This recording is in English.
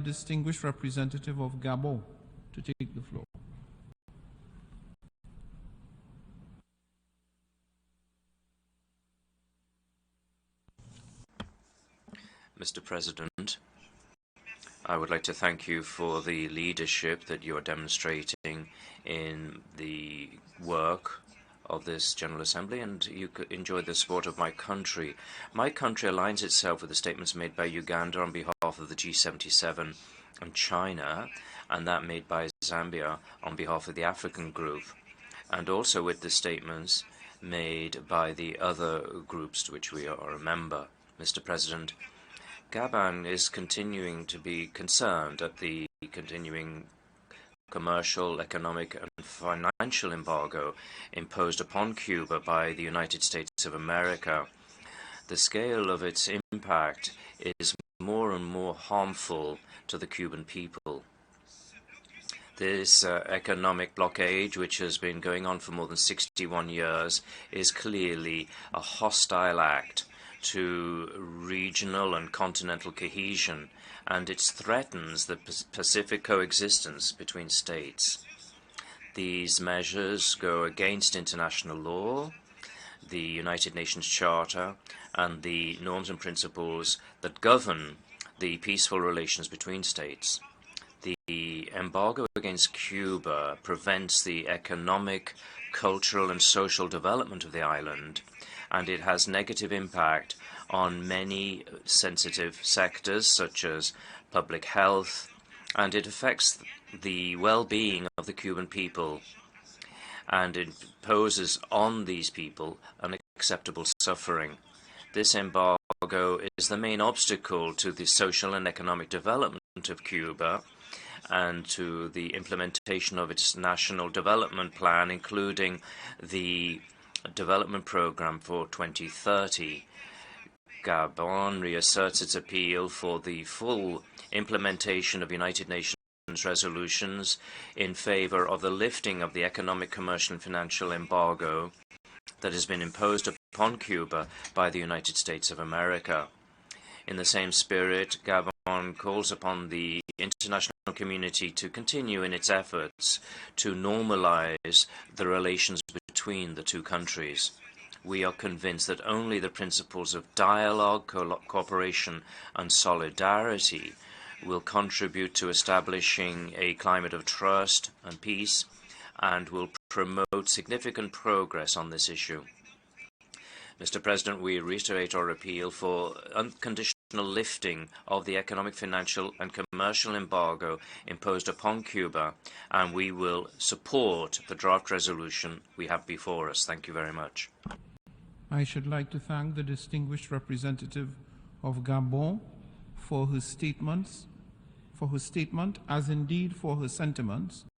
distinguished representative of Gabon to take the floor. Mr. President, I would like to thank you for the leadership that you are demonstrating in the work of this General Assembly, and you could enjoy the support of my country. My country aligns itself with the statements made by Uganda on behalf of the G77 and China, and that made by Zambia on behalf of the African group, and also with the statements made by the other groups to which we are a member. Mr. President, Gabon is continuing to be concerned at the continuing commercial, economic and financial embargo imposed upon Cuba by the United States of America. The scale of its impact is more and more harmful to the Cuban people. This economic blockade, which has been going on for more than 61 years, is clearly a hostile act to regional and continental cohesion, and it threatens the pacific coexistence between states. These measures go against international law, the United Nations Charter, and the norms and principles that govern the peaceful relations between states. The embargo against Cuba prevents the economic, cultural, and social development of the island, and it has negative impact on many sensitive sectors such as public health, and it affects the well-being of the Cuban people, and it imposes on these people unacceptable suffering. This embargo is the main obstacle to the social and economic development of Cuba and to the implementation of its national development plan, including the development program for 2030. Gabon reasserts its appeal for the full implementation of United Nations resolutions in favor of the lifting of the economic, commercial, and financial embargo that has been imposed upon Cuba by the United States of America. In the same spirit, Gabon calls upon the international community to continue in its efforts to normalize the relations between the two countries. We are convinced that only the principles of dialogue, cooperation, and solidarity will contribute to establishing a climate of trust and peace, and will promote significant progress on this issue. Mr. President, we reiterate our appeal for unconditional lifting of the economic, financial, and commercial embargo imposed upon Cuba, and we will support the draft resolution we have before us. Thank you very much. I should like to thank the distinguished representative of Gabon for his statement, as indeed for his sentiments.